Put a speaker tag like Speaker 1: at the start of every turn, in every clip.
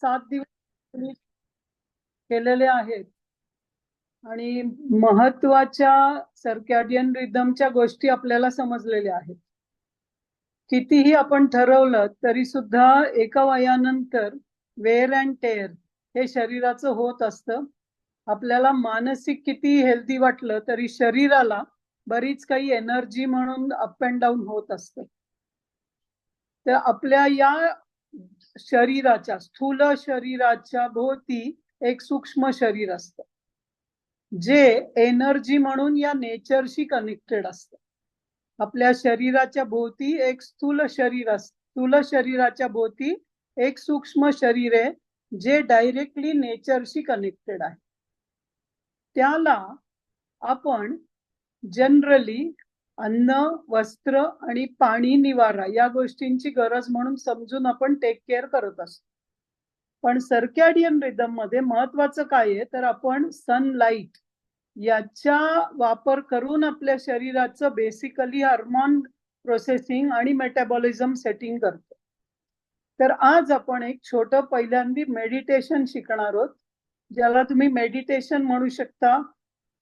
Speaker 1: 7 दिवस केलेले आहेत आणि महत्वाच्या सर्कॅडियन रिदमच्या गोष्टी आपल्याला समजलेल्या आहेत. कितीही आपण ठरवलं तरी सुद्धा एका वयानंतर वेअर अँड टेअर हे शरीराचं होत असतं. आपल्याला मानसिक किती हेल्दी वाटलं तरी शरीराला बरीच काही एनर्जी म्हणून अप अँड डाऊन होत असतं. तर आपल्या या शरीराच्या स्थूल शरीराच्या भोवती एक सूक्ष्म शरीर असतं जे एनर्जी म्हणून या नेचरशी कनेक्टेड असतं. आपल्या शरीराच्या भोवती एक स्थूल शरीर असतं. स्थूल शरीराच्या भोवती एक सूक्ष्म शरीर आहे जे डायरेक्टली नेचरशी कनेक्टेड आहे. त्याला आपण जनरली अन्न, वस्त्र आणि पाणी, निवारा या गोष्टींची गरज म्हणून समजून आपण टेक केअर करत असतो. पण सर्कॅडियन रिदम मध्ये महत्वाचं काय आहे तर आपण सनलाईट याचा वापर करून आपल्या शरीराचं बेसिकली हार्मोन प्रोसेसिंग आणि मेटाबॉलिझम सेटिंग करतो. तर आज आपण एक छोटं पहिल्यांदा मेडिटेशन शिकणार आहोत, ज्याला तुम्ही मेडिटेशन म्हणू शकता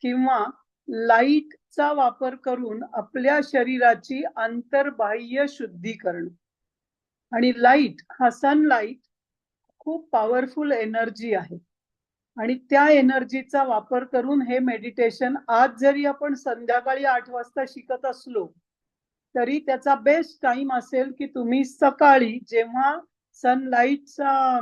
Speaker 1: किंवा लाईटचा वापर करून आपल्या शरीराची अंतर्बाह्य शुद्धीकरण. आणि लाईट हा सनलाईट खूप पॉवरफुल एनर्जी आहे आणि त्या एनर्जीचा वापर करून हे मेडिटेशन आज जरी आपण संध्याकाळी 8 वाजता शिकत असलो तरी त्याचा बेस्ट टाइम असेल की तुम्ही सकाळी जेव्हा सनलाईटचा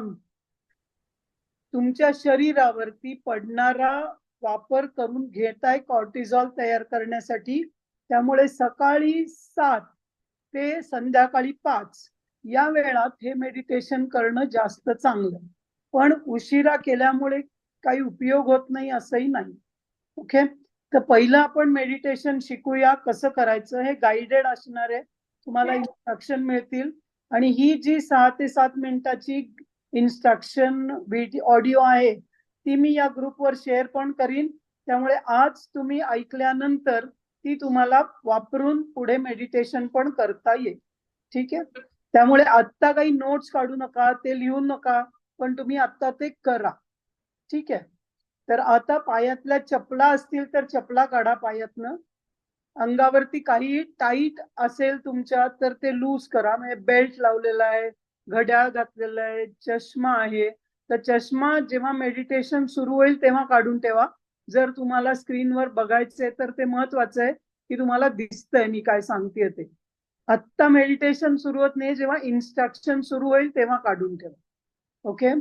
Speaker 1: तुमच्या शरीरावरती पडणारा वापर करून घेताय कॉर्टिझॉल तयार करण्यासाठी. त्यामुळे सकाळी 7 ते संध्याकाळी 5 या वेळात हे मेडिटेशन करणं जास्त चांगलं. पण उशिरा केल्यामुळे काही उपयोग होत नाही असंही नाही. ओके, तर पहिलं आपण मेडिटेशन शिकूया कसं करायचं. हे गाइडेड असणार आहे, तुम्हाला इन्स्ट्रक्शन मिळतील आणि ही जी 6 ते 7 मिनिटाची इन्स्ट्रक्शन ऑडिओ आहे ती मी या ग्रुपवर शेअर पण करीन. त्यामुळे आज तुम्ही ऐकल्यानंतर ती तुम्हाला वापरून पुढे मेडिटेशन पण करता येईल. ठीक आहे, त्यामुळे आत्ता काही नोट्स काढू नका, ते लिहू नका, पण तुम्ही आत्ता ते करा. ठीक आहे, तर आता पायातल्या चपला असतील तर चपला काढा पायातनं. अंगावरती काही टाईट असेल तुमच्या तर ते लूज करा. म्हणजे बेल्ट लावलेला आहे, घड्याळ घातलेलं आहे, चष्मा आहे, तर चष्मा जेव्हा मेडिटेशन सुरू होईल तेव्हा काढून ठेवा. जर तुम्हाला स्क्रीनवर बघायचंय तर ते महत्वाचं आहे की तुम्हाला दिसतंय मी काय सांगतेय ते. आत्ता मेडिटेशन सुरू होत नाही, जेव्हा इन्स्ट्रक्शन सुरू होईल तेव्हा काढून ठेवा. ओके,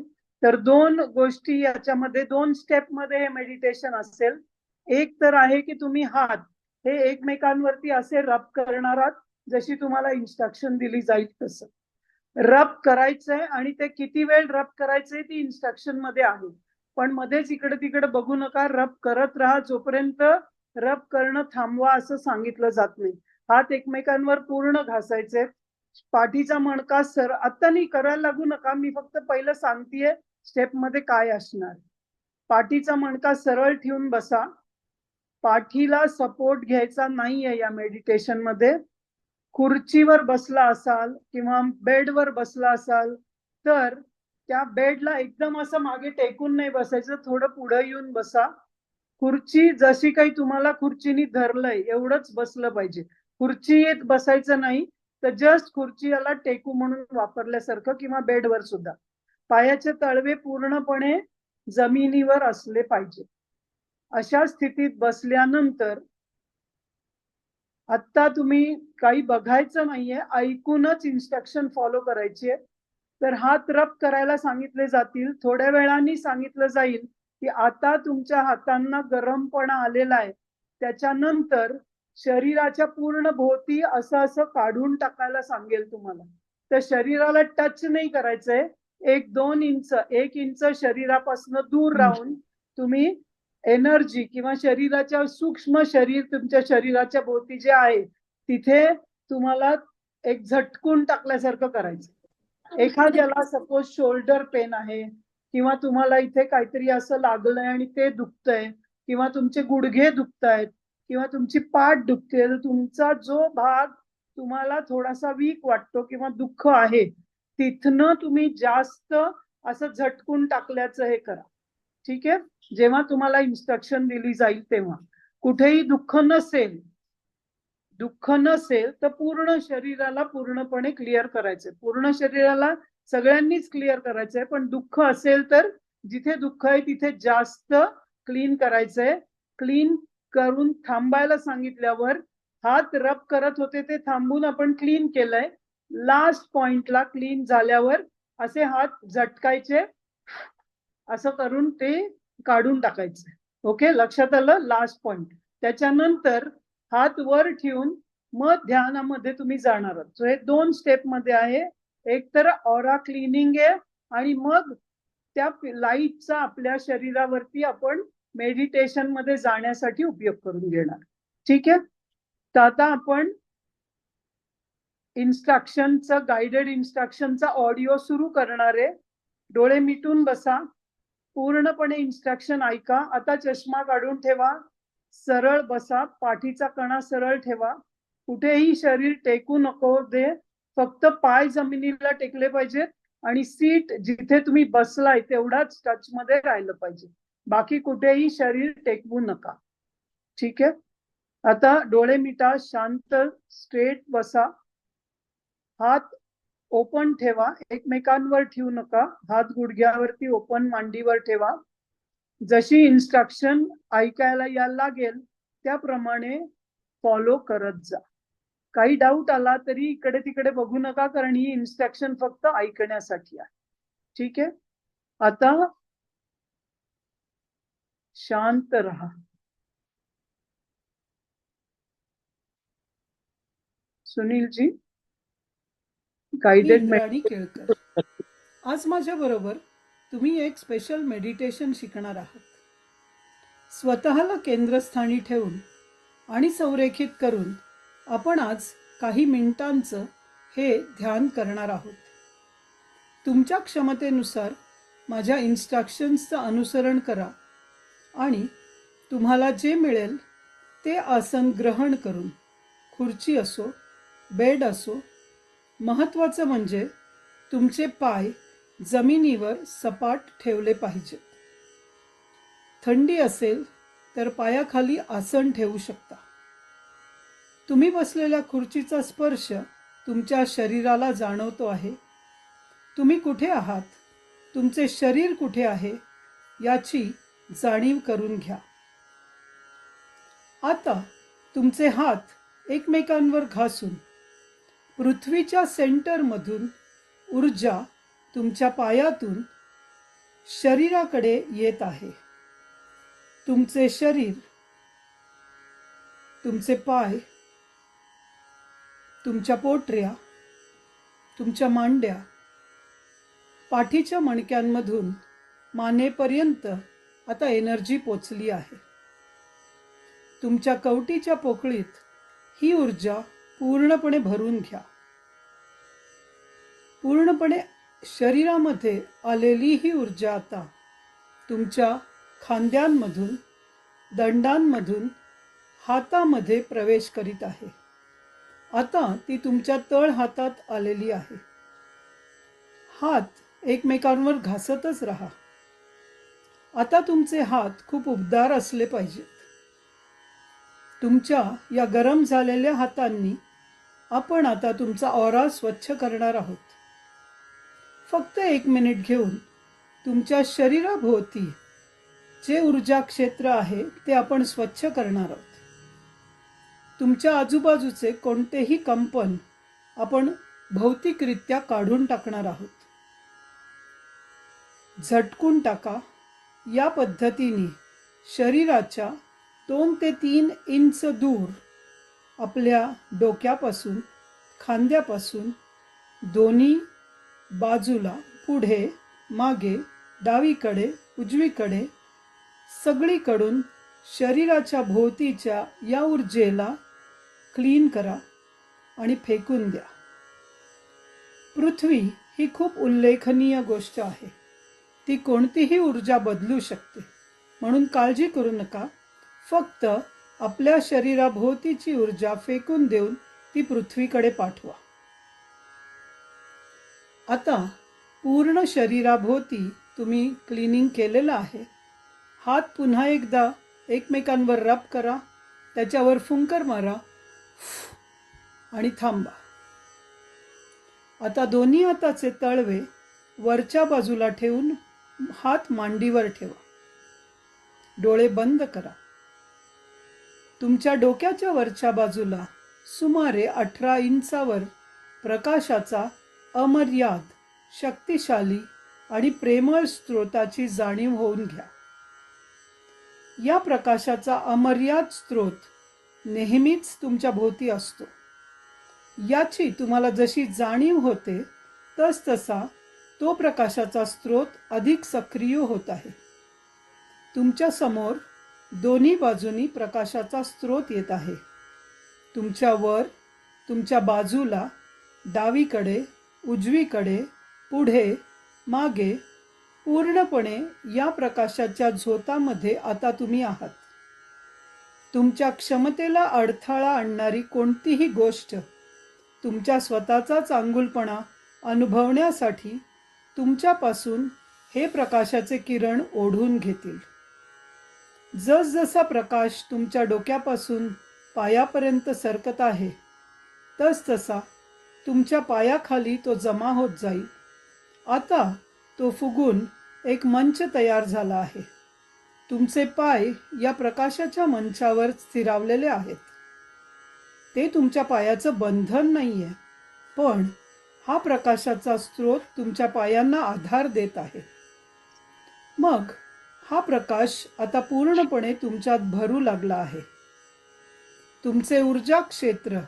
Speaker 1: तर 2 गोष्टी याच्यामध्ये, 2 स्टेप मध्ये हे मेडिटेशन असेल. एक तर आहे की तुम्ही हात हे एकमेकांवरती असे रब करणार आहात जशी तुम्हाला इन्स्ट्रक्शन दिली जाईल तसं रब करायचंय. आणि ते किती वेळ रब करायचंय ती इन्स्ट्रक्शन मध्ये आहे, पण मध्येच इकडे तिकडे बघू नका. रब करत राहा, जोपर्यंत रब करणं थांबवा असं सांगितलं जात नाही. हात एकमेकांवर पूर्ण घासायचे. पाठीचा मणका सर आता नाही करायला लागू नका, मी फक्त पहिलं सांगतेय स्टेप मध्ये काय असणार. पाठीचा मणका सरळ ठेवून बसा. पाठीला सपोर्ट घ्यायचा नाहीये या मेडिटेशन मध्ये. खुर्चीवर बसला असाल किंवा बेडवर बसला असाल तर त्या बेडला एकदम असं मागे टेकून नाही बसायचं, थोडं पुढे येऊन बसा. खुर्ची जशी काही तुम्हाला खुर्चीनी धरलंय एवढंच बसलं पाहिजे. खुर्चीत बसायचं नाही, तर जस्ट खुर्ची याला टेकू म्हणून वापरल्यासारखं, किंवा बेडवर सुद्धा. पायाचे तळवे पूर्णपणे जमिनीवर असले पाहिजे. अशा स्थितीत बसल्यानंतर आता तुम्ही काही बघायचं नाहीये, ऐकूनच इन्स्ट्रक्शन फॉलो करायचे. तर हात रब करायला सांगितले जातील. थोड्या वेळाने सांगितलं जाईल की आता तुमच्या हातांना गरमपणा आलेला आहे. त्याच्यानंतर शरीराच्या पूर्ण भोवती असं असं काढून टाकायला सांगेल तुम्हाला. तर शरीराला टच नाही करायचंय. 1-2 इंच, 1 इंच शरीरापासून दूर राहून तुम्ही एनर्जी किंवा शरीराच्या सूक्ष्म शरीर तुमच्या शरीराच्या भोवती जे आहे तिथे तुम्हाला एक झटकून टाकल्यासारखं करायचं. एखाद्याला सपोज शोल्डर पेन आहे किंवा तुम्हाला इथे काहीतरी असं लागलंय आणि ते दुखतंय किंवा तुमचे गुडघे दुखतायत किंवा तुमची पाठ दुखते, तर तुमचा जो भाग तुम्हाला थोडासा वीक वाटतो किंवा दुःख आहे तिथनं तुम्ही जास्त असं झटकून टाकल्याचं हे करा. ठीक आहे. जेव्हा तुम्हाला इन्स्ट्रक्शन दिली जाईल तेव्हा कुठेही दुःख नसेल तर पूर्ण शरीराला पूर्णपणे क्लिअर करायचंय. पूर्ण शरीराला सगळ्यांनीच क्लिअर करायचंय, पण दुःख असेल तर जिथे दुःख आहे तिथे जास्त क्लीन करायचंय. क्लीन करून थांबायला सांगितल्यावर हात रब करत होते ते थांबून आपण क्लीन केलंय. लास्ट पॉइंटला क्लीन झाल्यावर असे हात झटकायचे, असं करून ते काढून टाकायचे. ओके, लक्षात आलं? Last point. त्याच्यानंतर हात वर ठेवून मग ध्यानामध्ये तुम्ही जाणार आहात. सो हे 2 स्टेप मध्ये आहे. एक तर ऑरा क्लिनिंग आहे आणि मग त्या लाईटचा आपल्या शरीरावरती आपण मेडिटेशन मध्ये जाण्यासाठी उपयोग करून घेणार. ठीक आहे. तर आता आपण इन्स्ट्रक्शनचा गाइडेड इन्स्ट्रक्शनचा ऑडिओ सुरू करणार आहे. डोळे मिटून बसा, पूर्णपणे इन्स्ट्रक्शन ऐका. आता चष्मा काढून ठेवा, सरळ बसा, पाठीचा कणा सरळ ठेवा, कुठेही शरीर टेकू नको दे, फक्त पाय जमिनीला टेकले पाहिजेत आणि सीट जिथे तुम्ही बसलाय तेवढाच टच मध्ये राहिलं पाहिजे. बाकी कुठेही शरीर टेकवू नका. ठीक आहे. आता डोळे मिटा, शांत स्ट्रेट बसा, हात ओपन ठेवा, एकमेकांवर ठेवू नका. हात गुडघ्यावरती ओपन मांडीवर ठेवा. जशी इन्स्ट्रक्शन ऐकायला यायला लागेल त्याप्रमाणे फॉलो करत जा. काही डाऊट आला तरी इकडे तिकडे बघू नका, कारण ही इन्स्ट्रक्शन फक्त ऐकण्यासाठी आहे. ठीक आहे. आता शांत रहा. सुनीलजी, गाइडेड
Speaker 2: इंद्राणी केळकर, आज माझ्या बरोबर तुम्ही एक स्पेशल मेडिटेशन शिकणार आहात. स्वतःला केंद्रस्थानी ठेवून आणि संरेखित करून आपण आज काही मिनिटांचं हे ध्यान करणार आहोत. तुमच्या क्षमतेनुसार माझ्या इन्स्ट्रक्शन्सचं अनुसरण करा आणि तुम्हाला जे मिळेल ते आसन ग्रहण करून, खुर्ची असो बेड असो, महत्त्वाचं म्हणजे तुमचे पाय जमिनीवर सपाट ठेवले पाहिजेत. थंडी असेल तर पायाखाली आसन ठेवू शकता. तुम्ही बसलेल्या खुर्चीचा स्पर्श तुमच्या शरीराला जाणवतो आहे. तुम्ही कुठे आहात, तुमचे शरीर कुठे आहे याची जाणीव करून घ्या. आता तुमचे हात एकमेकांवर घासून पृथ्वीच्या सेंटरमधून ऊर्जा तुमच्या पायातून शरीराकडे येत आहे. तुमचे शरीर, तुमचे पाय, तुमच्या पोटऱ्या, तुमच्या मांड्या, पाठीच्या मणक्यांमधून मानेपर्यंत आता एनर्जी पोचली आहे. तुमच्या कवटीच्या पोकळीत ही ऊर्जा पूर्णपणे भरून घ्या. पूर्णपणे शरीरामध्ये आलेली ही ऊर्जा आता तुमच्या खांद्यांमधून, दंडांमधून हातामध्ये प्रवेश करीत आहे. आता ती तुमच्या तळ हातात आलेली आहे. हात एकमेकांवर घासतच राहा. आता तुमचे हात खूप उबदार असले पाहिजेत. तुमच्या या गरम झालेल्या हातांनी आपण आता तुमचा ऑरा स्वच्छ करणार आहोत. फक्त 1 मिनिट घेऊन तुमच्या शरीराभोवती जे ऊर्जा क्षेत्र आहे ते आपण स्वच्छ करणार आहोत. तुमच्या आजूबाजूचे कोणतेही कंपन आपण भौतिकरित्या काढून टाकणार आहोत. झटकून टाका. या पद्धतीने शरीराच्या 2 ते 3 इंच दूर आपल्या डोक्यापासून, खांद्यापासून, दोन्ही बाजूला, पुढे, मागे, डावीकडे, उजवीकडे, सगळीकडून शरीराच्या भोवतीच्या या ऊर्जेला क्लीन करा आणि फेकून द्या. पृथ्वी ही खूप उल्लेखनीय गोष्ट आहे. ती कोणतीही ऊर्जा बदलू शकते, म्हणून काळजी करू नका. फक्त आपल्या शरीराभोवतीची ऊर्जा फेकून देऊन ती पृथ्वीकडे पाठवा. आता पूर्ण शरीराभोवती तुम्ही क्लिनिंग केलेलं आहे. हात पुन्हा एकदा एकमेकांवर रब करा, त्याच्यावर फुंकर मारा आणि थांबा. आता दोन्ही हाताचे तळवे वरच्या बाजूला ठेवून हात मांडीवर ठेवा. डोळे बंद करा. तुमच्या डोक्याच्या वरच्या बाजूला सुमारे 18 इंचावर प्रकाशाचा अमर्याद, शक्तिशाली आणि प्रेमळ स्रोताची जाणीव होऊन घ्या. या प्रकाशाचा अमर्याद स्रोत नेहमीच तुमच्या भोवती असतो. याची तुम्हाला जशी जाणीव होते तसतसा तो प्रकाशाचा स्रोत अधिक सक्रिय होत आहे. तुमच्या समोर दोन्ही बाजूनी प्रकाशाचा स्रोत येत आहे. तुमच्या वर, तुमच्या बाजूला, डावीकडे, उजवीकडे, पुढे, मागे, पूर्णपणे या प्रकाशाच्या झोतामध्ये आता तुम्ही आहात. तुमच्या क्षमतेला अडथळा आणणारी कोणतीही गोष्ट तुमच्या स्वतःचा चांगुलपणा अनुभवण्यासाठी तुमच्यापासून हे प्रकाशाचे किरण ओढून घेतील. जसजसा प्रकाश तुमच्या डोक्यापासून पायापर्यंत सरकत आहे तसतसा तुमच्या पायाखाली तो जमा होत जाईल. आता तो फुगून एक मंच तयार झाला आहे. तुमचे पाय या प्रकाशाच्या मंचावर स्थिरावलेले आहेत. ते तुमच्या पायाचं बंधन नाहीये, पण हा प्रकाशाचा स्रोत तुमच्या पायांना आधार देत आहे. मग हा प्रकाश आता पूर्णपणे तुमच्यात भरू लागला आहे. तुमचे ऊर्जा क्षेत्र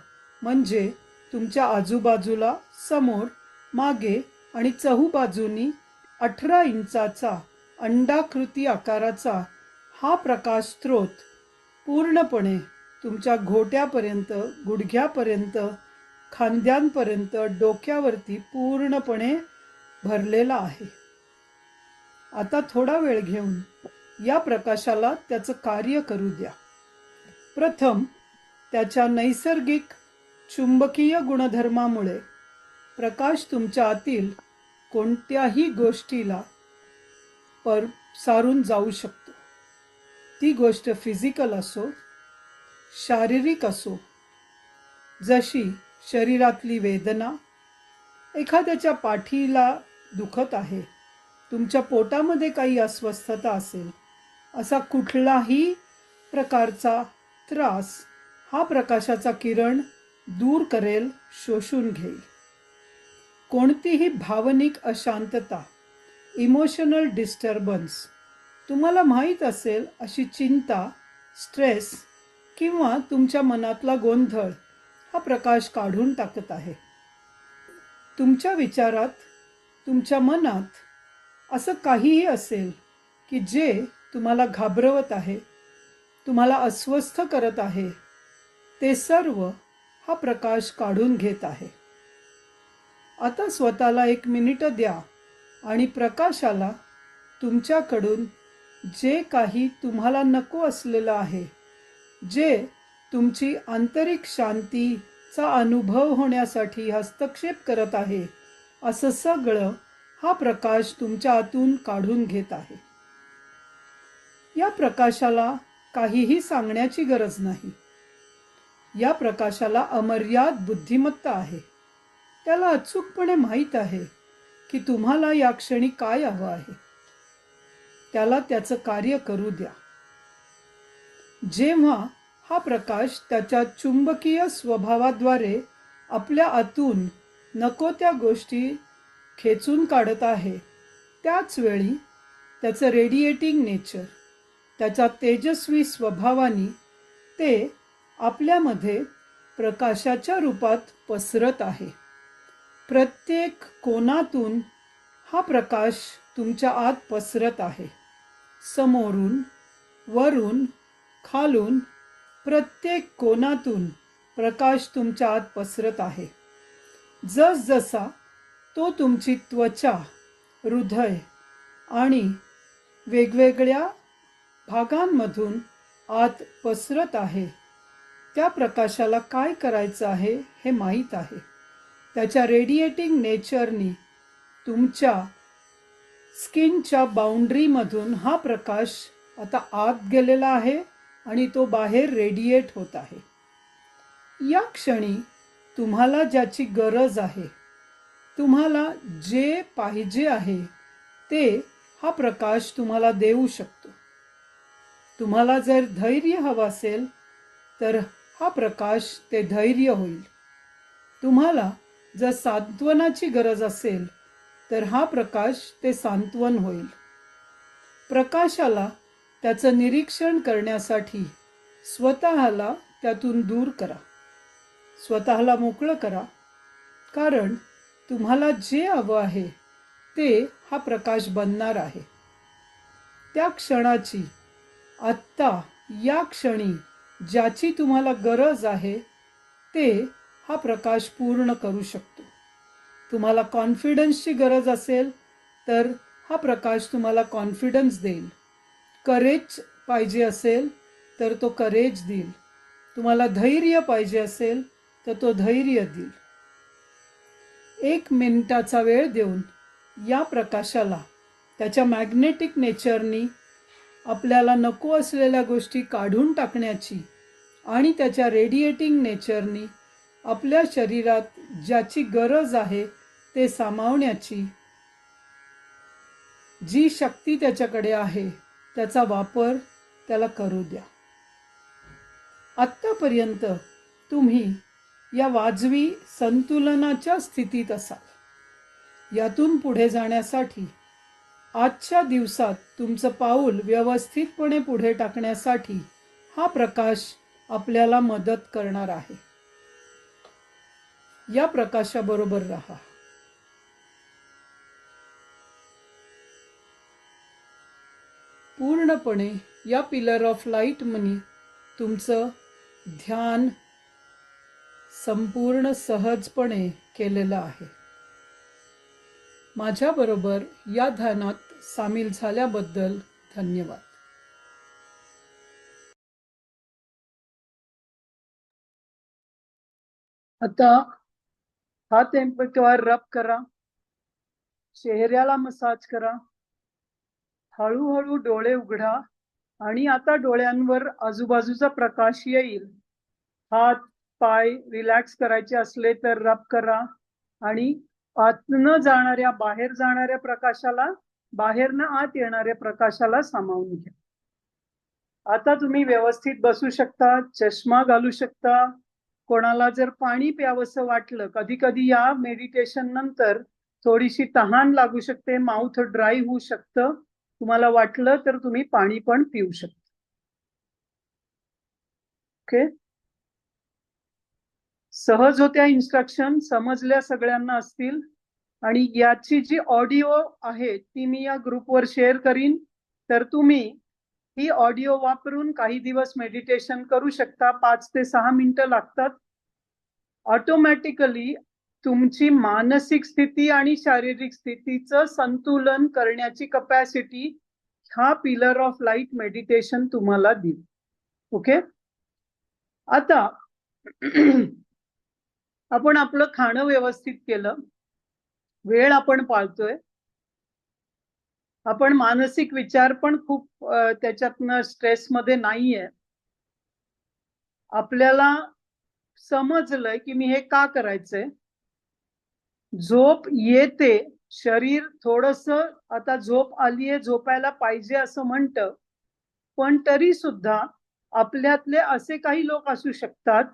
Speaker 2: म्हणजे तुमच्या आजूबाजूला, समोर, मागे आणि चहूबाजूंनी 18 इंचाचा अंडाकृती आकाराचा हा प्रकाश स्रोत पूर्णपणे तुमच्या घोट्यापर्यंत, गुडघ्यापर्यंत, खांद्यांपर्यंत, डोक्यावरती पूर्णपणे भरलेला आहे. आता थोडा वेळ घेऊन या प्रकाशाला त्याचं कार्य करू द्या. प्रथम त्याच्या नैसर्गिक चुंबकीय गुणधर्मामुळे प्रकाश तुमच्या आतील कोणत्याही गोष्टीला सारून जाऊ शकतो. ती गोष्ट फिजिकल असो, शारीरिक असो, जशी शरीरातली वेदना, एखाद्याच्या पाठीला दुखत आहे, तुमच्या पोटामध्ये काही अस्वस्थता असेल, असा कुठलाही प्रकारचा त्रास हा प्रकाशाचा किरण दूर करेल, शोषून घेईल. कोणतीही भावनिक अशांतता, इमोशनल डिस्टर्बन्स, तुम्हाला माहीत असेल अशी चिंता, स्ट्रेस किंवा तुमच्या मनातला गोंधळ हा प्रकाश काढून टाकत आहे. तुमच्या विचारात, तुमच्या मनात असं काहीही असेल की जे तुम्हाला घाबरवत आहे, तुम्हाला अस्वस्थ करत आहे, ते सर्व हा प्रकाश काढून घेत आहे. आता स्वतःला 1 मिनिट द्या आणि प्रकाशाला तुमच्याकडून जे काही तुम्हाला नको असलेलं आहे, जे तुमची आंतरिक शांतीचा अनुभव होण्यासाठी हस्तक्षेप करत आहे, असं सगळं हा प्रकाश तुमच्या आतून काढून घेत आहे. या प्रकाशाला काहीही सांगण्याची गरज नाही. या प्रकाशाला अमर्याद बुद्धिमत्ता आहे. त्याला अचूकपणे माहीत आहे की तुम्हाला या क्षणी काय हवं आहे. त्याला त्याचं कार्य करू द्या. जेव्हा हा प्रकाश त्याच्या चुंबकीय स्वभावाद्वारे आपल्या आतून नको त्या गोष्टी खेचून काढत आहे, त्याच वेळी त्याचं रेडिएटिंग नेचर, त्याच्या तेजस्वी स्वभावाने ते आपल्यामध्ये प्रकाशाच्या रूपात पसरत आहे. प्रत्येक कोनातून हा प्रकाश तुमच्या आत पसरत आहे. समोरून, वरून, खालून, प्रत्येक कोनातून प्रकाश तुमच्या आत पसरत आहे. जसजसा तो तुमची त्वचा, हृदय आणि वेगवेगळ्या भागांमधून आत पसरत आहे, त्या प्रकाशाला काय करायचं आहे हे माहीत आहे. त्याच्या रेडिएटिंग नेचरनी तुमच्या स्किनच्या बाउंड्रीमधून हा प्रकाश आता आत गेलेला आहे आणि तो बाहेर रेडिएट होत आहे. या क्षणी तुम्हाला ज्याची गरज आहे, तुम्हाला जे पाहिजे आहे ते हा प्रकाश तुम्हाला देऊ शकतो. तुम्हाला जर धैर्य हवं असेल तर हा प्रकाश ते धैर्य होईल. तुम्हाला जर सांत्वनाची गरज असेल तर हा प्रकाश ते सांत्वन होईल. प्रकाशाला त्याचं निरीक्षण करण्यासाठी स्वतःला त्यातून दूर करा. स्वतःला मोकळं करा, कारण तुम्हाला जे हवं आहे ते हा प्रकाश बनणार आहे. त्या क्षणाची, आत्ता या क्षणी ज्याची तुम्हाला गरज आहे ते हा प्रकाश पूर्ण करू शकतो. तुम्हाला कॉन्फिडन्सची गरज असेल तर हा प्रकाश तुम्हाला कॉन्फिडन्स देईल. करेज पाहिजे असेल तर तो करेज देईल. तुम्हाला धैर्य पाहिजे असेल तर तो धैर्य देईल. 1 मिनिटाचा वेळ देऊन या प्रकाशाला त्याच्या मॅग्नेटिक नेचरनी आपल्याला नको असलेल्या गोष्टी काढून टाकण्याची आणि त्याच्या रेडिएटिंग नेचरनी आपल्या शरीरात ज्याची गरज आहे ते सामावण्याची जी शक्ती त्याच्याकडे आहे त्याचा वापर त्याला करू द्या. आत्तापर्यंत तुम्ही या वाजवी संतुलनाच्या स्थितीत असाल. यातून पुढे जाण्यासाठी, आजच्या दिवसात तुमचं पाऊल व्यवस्थितपणे पुढे टाकण्यासाठी हा प्रकाश आपल्याला मदत करणार आहे. या प्रकाशाबरोबर राहा. पूर्णपणे या पिलर ऑफ लाईट मनी तुमचं ध्यान संपूर्ण सहजपणे केलेलं आहे. माझ्याबरोबर या ध्यानात सामील झाल्याबद्दल धन्यवाद.
Speaker 1: आता हात एकमेकांवर रब करा, चेहऱ्याला मसाज करा, हळूहळू डोळे उघडा आणि आता डोळ्यांवर आजूबाजूचा प्रकाश येईल. हात पाय रिलॅक्स करायचे असले तर रब करा आणि आतनं जाणाऱ्या बाहेर जाणाऱ्या प्रकाशाला, बाहेरनं आत येणाऱ्या प्रकाशाला सामावून घ्या. आता तुम्ही व्यवस्थित बसू शकता, चष्मा घालू शकता. कोणाला जर पाणी प्यावंसं वाटलं, कधी कधी या मेडिटेशन नंतर थोडीशी तहान लागू शकते, माउथ ड्राय होऊ शकतं. तुम्हाला वाटलं तर तुम्ही पाणी पण पिऊ शकता. ओके, सहज होत्या इन्स्ट्रक्शन समजल्या सगळ्यांना असतील. आणि याची जी ऑडिओ आहे ती मी या ग्रुपवर शेअर करीन, तर तुम्ही ही ऑडिओ वापरून काही दिवस मेडिटेशन करू शकता. 5 ते 6 मिनिटं लागतात. ऑटोमॅटिकली तुमची मानसिक स्थिती आणि शारीरिक स्थितीचं संतुलन करण्याची कपॅसिटी हा पिलर ऑफ लाईट मेडिटेशन तुम्हाला देईल. ओके, आता आपण आपलं खाणं व्यवस्थित केलं, वेळ आपण पाळतोय, आपण मानसिक विचार पण खूप त्याच्यातनं स्ट्रेसमध्ये नाहीये. आपल्याला समजलंय की मी हे का करायचंय. झोप येते, शरीर थोडंसं आता झोप आलीये, झोपायला पाहिजे असं म्हणतं, पण तरी सुद्धा आपल्यातले असे काही लोक असू शकतात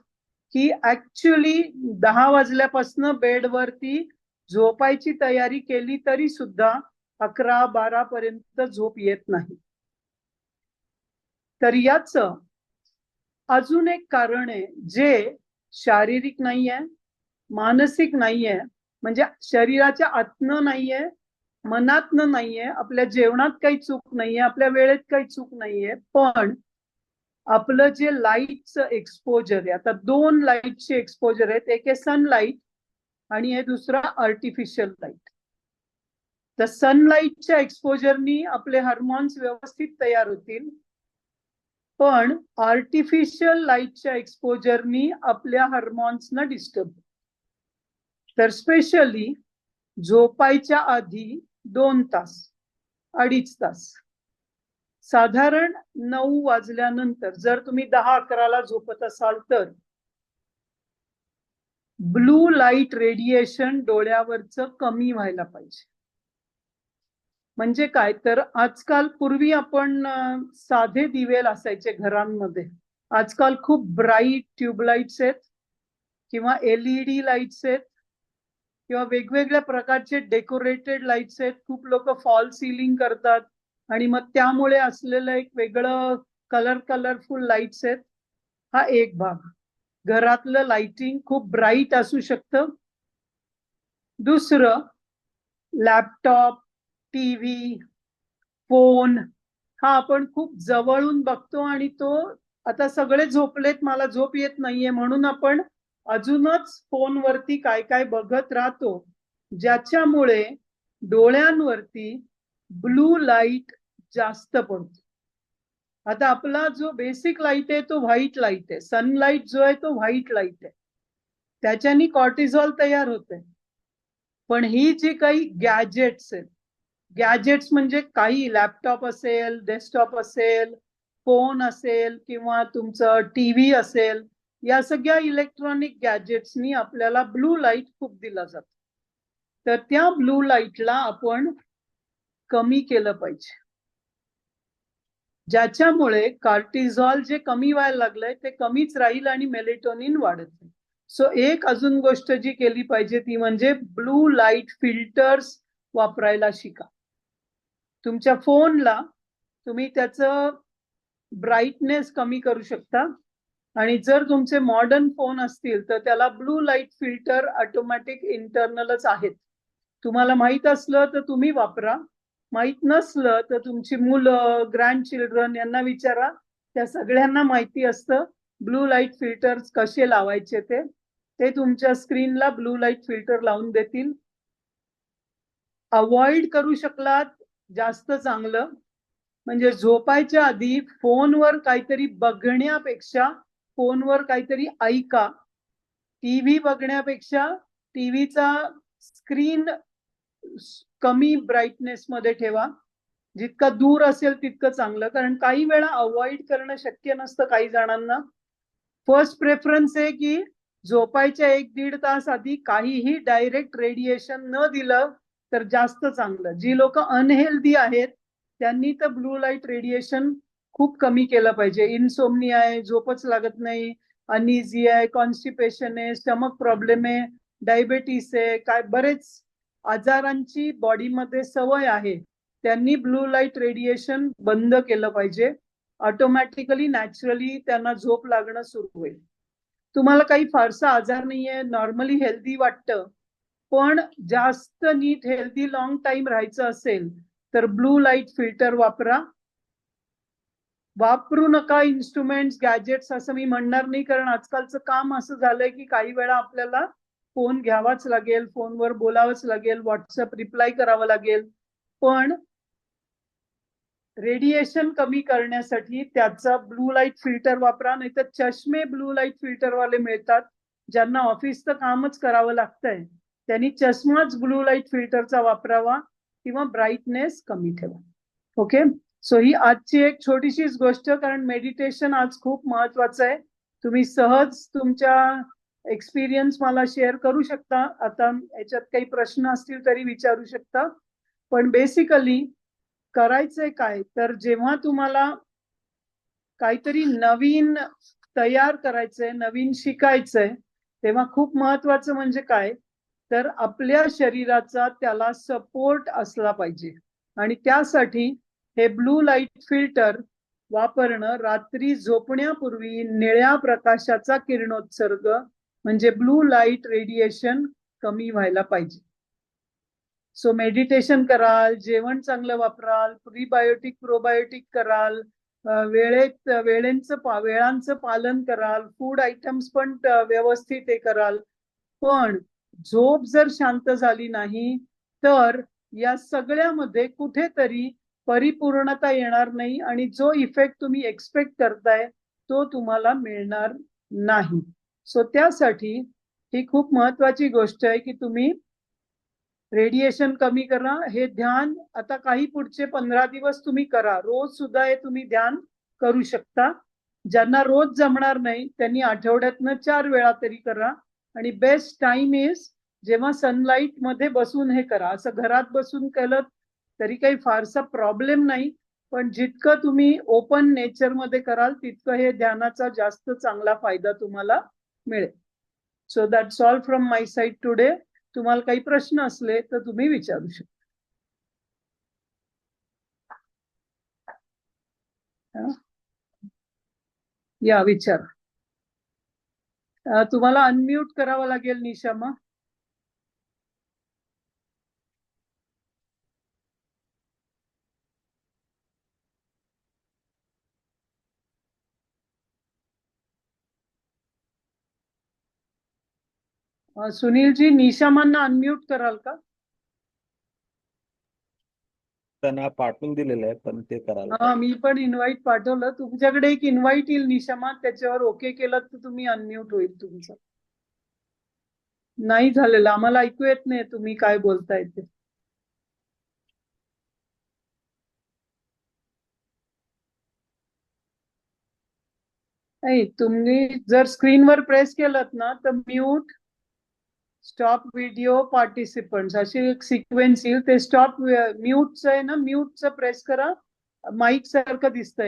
Speaker 1: की ऍक्च्युली 10 वाजल्यापासून बेडवरती झोपायची तयारी केली तरी सुद्धा 11-12 पर्यंत झोप येत नाही. तर याचं अजून एक कारण आहे जे शारीरिक नाहीये, मानसिक नाहीये, म्हणजे शरीराच्या आतनं नाहीये, मनातनं नाहीये, आपल्या जेवणात काही चूक नाहीये, आपल्या वेळेत काही चूक नाहीये, पण आपलं जे लाईटचं एक्सपोजर आहे, आता 2 लाईटचे एक्सपोजर आहेत, एक आहे सनलाईट आणि हे दुसरा आर्टिफिशियल लाईट. तर सनलाईटच्या एक्सपोजरनी आपले हार्मोन्स व्यवस्थित तयार होतील, पण आर्टिफिशियल लाईटच्या एक्सपोजरनी आपल्या हार्मोन्सना डिस्टर्ब. तर स्पेशली झोपायच्या आधी 2 तास, 2.5 तास. साधारण 9 वाजल्यानंतर जर तुम्ही 10-11ला झोपत असाल तर ब्लू लाईट रेडिएशन डोळ्यावरचं कमी व्हायला पाहिजे. म्हणजे काय तर आजकाल पूर्वी आपण साधे दिवे असायचे घरांमध्ये. आजकाल खूप ब्राईट ट्यूबलाइट्स आहेत किंवा LED लाईट्स आहेत किंवा वेगवेगळ्या प्रकारचे डेकोरेटेड लाईट्स आहेत. खूप लोक फॉल सिलिंग करतात आणि मग त्यामुळे असलेलं एक वेगळं कलरफुल लाईट्स आहेत. हा एक भाग. घरातलं लाइटिंग खूप ब्राईट असू शकतं. दुसरं, लॅपटॉप, टीव्ही, फोन हा आपण खूप जवळून बघतो आणि तो आता सगळे झोपलेत, मला झोप येत नाहीये म्हणून आपण अजूनच फोनवरती काय काय बघत राहतो, ज्याच्यामुळे डोळ्यांवरती ब्लू लाईट जास्त पडतो. आता आपला जो बेसिक लाईट आहे तो व्हाईट लाईट आहे. सनलाईट जो आहे तो व्हाईट लाईट आहे. त्याच्यानी कॉर्टिझॉल तयार होते. पण ही जी काही गॅजेट्स आहेत, गॅजेट्स म्हणजे काही लॅपटॉप असेल, डेस्कटॉप असेल, फोन असेल किंवा तुमचं टीव्ही असेल, या सगळ्या इलेक्ट्रॉनिक गॅजेट्सनी आपल्याला ब्लू लाईट खूप दिला जातो. तर त्या ब्लू लाईटला आपण कमी केलं पाहिजे, ज्याच्यामुळे कॉर्टिझॉल जे कमी व्हायला लागलंय ते कमीच राहील आणि मेलेटोनिन वाढत नाही. सो एक अजून गोष्ट जी केली पाहिजे ती म्हणजे ब्लू लाईट फिल्टर्स वापरायला शिका. तुमच्या फोनला तुम्ही त्याचं ब्राईटनेस कमी करू शकता आणि जर तुमचे मॉडर्न फोन असतील तर त्याला ब्लू लाईट फिल्टर ऑटोमॅटिक इंटरनलच आहेत. तुम्हाला माहित असलं तर तुम्ही वापरा, माहित नसलं तर तुमची मुलं, ग्रँड चिल्ड्रन यांना विचारा. त्या सगळ्यांना माहिती असतं ब्लू लाईट फिल्टर्स कसे लावायचे. ते तुमच्या स्क्रीनला ब्लू लाईट फिल्टर लावून देतील. अवॉइड करू शकलात जास्त चांगलं. म्हणजे झोपायच्या आधी फोनवर काहीतरी बघण्यापेक्षा फोनवर काहीतरी ऐका. टीव्ही बघण्यापेक्षा टीव्हीचा स्क्रीन कमी ब्राईटनेस मध्ये ठेवा. जितका दूर असेल तितकं चांगलं, कारण काही वेळा अवॉइड करणं शक्य नसतं काही जणांना. फर्स्ट प्रेफरन्स आहे की झोपायच्या 1-1.5 तास आधी काहीही डायरेक्ट रेडिएशन न दिलं तर जास्त चांगलं. जी लोक अनहेल्दी आहेत त्यांनी तर ब्लू लाईट रेडिएशन खूप कमी केलं पाहिजे. इन्सोमनिया आहे, झोपच लागत नाही, अनिझिया आहे, कॉन्स्टिपेशन आहे, स्टमक प्रॉब्लेम आहे, डायबेटीस आहे, काय बरेच आजारांची बॉडीमध्ये सवय आहे, त्यांनी ब्लू लाईट रेडिएशन बंद केलं पाहिजे. ऑटोमॅटिकली नॅचरली त्यांना झोप लागणं सुरू होईल. तुम्हाला काही फारसा आजार नाहीये, नॉर्मली हेल्दी वाटतं, पण जास्त नीट हेल्दी लॉंग टाइम राहायचं असेल तर ब्लू लाईट फिल्टर वापरू नका. इन्स्ट्रुमेंट्स, गॅजेट्स असं मी म्हणणार नाही, कारण आजकालचं काम असं झालंय की काही वेळा आपल्याला फोन घ्यावाच लागेल, फोनवर बोलावंच लागेल, व्हॉट्सअप रिप्लाय करावं लागेल. पण रेडिएशन कमी करण्यासाठी त्याचा ब्लू लाईट फिल्टर वापरा. नाही तर चष्मे ब्लू लाईट फिल्टर वाले मिळतात, ज्यांना ऑफिसचं कामच करावं लागतंय, त्यांनी चष्माच ब्लू लाईट फिल्टरचा वापरावा किंवा ब्राईटनेस कमी ठेवा. ओके, सो ही आजची एक छोटीशीच गोष्ट, कारण मेडिटेशन आज खूप महत्वाचं आहे. तुम्ही सहज तुमच्या एक्सपिरियन्स मला शेअर करू शकता. आता याच्यात काही प्रश्न असतील तरी विचारू शकता. पण बेसिकली करायचंय काय तर जेव्हा तुम्हाला काहीतरी नवीन तयार करायचंय, नवीन शिकायचंय, तेव्हा खूप महत्वाचं म्हणजे काय तर आपल्या शरीराचा त्याला सपोर्ट असला पाहिजे. आणि त्यासाठी हे ब्लू लाईट फिल्टर वापरणं, रात्री झोपण्यापूर्वी निळ्या प्रकाशाचा किरणोत्सर्ग म्हणजे ब्लू लाईट रेडिएशन कमी व्हायला पाहिजे. सो मेडिटेशन कराल, जेवण चांगलं वापराल, प्रीबायोटिक प्रोबायोटिक कराल, वेळांचं पालन कराल, फूड आयटम्स पण व्यवस्थित हे कराल, पण झोप जर शांत झाली नाही तर या सगळ्यामध्ये कुठेतरी परिपूर्णता येणार नाही आणि जो इफेक्ट तुम्ही एक्सपेक्ट करताय तो तुम्हाला मिळणार नाही. सो त्यासाठी ही खूप महत्वाची गोष्ट आहे की तुम्ही रेडिएशन कमी करा. हे ध्यान आता काही पुढचे 15 दिवस तुम्ही करा. रोज सुद्धा हे तुम्ही ध्यान करू शकता. ज्यांना रोज जमणार नाही त्यांनी आठवड्यातनं 4 वेळा तरी करा. आणि बेस्ट टाइम इज जेव्हा सनलाईट मध्ये बसून हे करा. असं घरात बसून केलं तरी काही फारसा प्रॉब्लेम नाही, पण जितकं तुम्ही ओपन नेचर मध्ये कराल तितकं हे ध्यानाचा जास्त चांगला फायदा तुम्हाला मिळेल. So that's all from my side today. तुम्हाला काही प्रश्न असले तर तुम्ही विचारू शकता. या विचार. तुम्हाला अनम्यूट करावं लागेल निशामा. सुनीलजी, निशामांना अनम्यूट कराल का?
Speaker 3: त्यांना पाठवून दिलेलं आहे पण ते करायला.
Speaker 1: हा, मी पण इन्व्हाइट पाठवलं. तुमच्याकडे एक इन्व्हाइट येईल निशामा, त्याच्यावर ओके केलं तर तुम्ही अनम्यूट होईल तुमचं. नाही झालेलं, आम्हाला ऐकू येत नाही तुम्ही काय बोलताय ते. नाही, तुम्ही जर स्क्रीनवर प्रेस केलं ना तर म्यूट, स्टॉप व्हिडिओ, पार्टिसिपंट्स अशी एक सिक्वेन्स येईल. ते स्टॉप म्यूटचं आहे ना, म्यूटचं प्रेस करा. माईक सारखं दिसतंय.